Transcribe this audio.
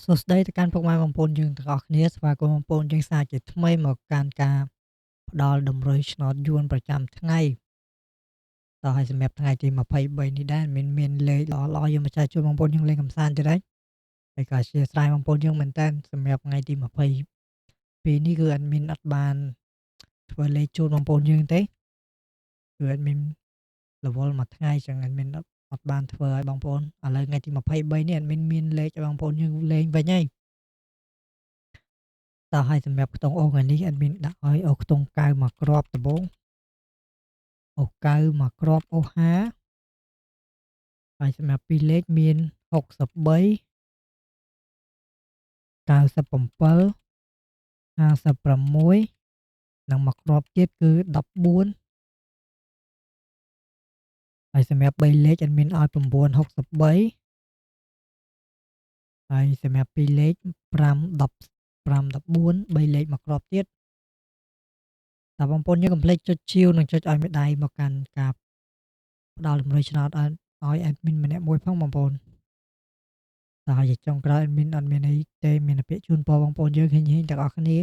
សួស្តីទៅកាន់ពុកម៉ែបងប្អូនយើងទាំងអស់គ្នាស្វាគមន៍បងប្អូនយើងសាជាថ្មីមកកាន់ការផ្ដល់តម្រុយឆ្នោតយួនប្រចាំថ្ងៃតោះហើយសម្រាប់ថ្ងៃទី23នេះដែរមានលេខល្អៗយើងមកចែកជូនបងប្អូនយើងលេងកម្សាន្តទៀតហើយក៏អធ្យាស្រ័យបងប្អូនយើងមែនតើសម្រាប់ថ្ងៃទី22នេះគឺadminអត់បានធ្វើលេខជូនបងប្អូនយើងទេគឺadminរវល់មួយថ្ងៃចឹងadminអត់បានធ្វើឲ្យបងប្អូនឥឡូវថ្ងៃទី23នេះadminមានលេខឲ្យបងប្អូនយើងលេងវិញហើយ តោះហើយសម្រាប់ខ្ទង់អូថ្ងៃនេះ admin ដាក់ឲ្យអូខ្ទង់កៅមួយគ្រាប់ដំបូងអូកៅមួយគ្រាប់អូ50ហើយសម្រាប់ពីរលេខមាន63 97 56និងមួយគ្រាប់ទៀតគឺ14ហើយសម្រាប់3លេខ admin ឲ្យ963ហើយសម្រាប់ពីរលេខ5 10 5 14 3លេខមួយគ្រាប់ទៀតតើបងប្អូនយើងកុំភ្លេចចុចជាវនិងចុចឲ្យមេដៃមកកាន់ការផ្ដល់តម្រុយឆ្នោតឲ្យ admin ម្នាក់មួយផងបងប្អូនតើហើយចុងក្រោយ admin អត់មានអីទេមានតែពាក្យជូនពរបងប្អូនយើងហិញៗទាំងអស់គ្នា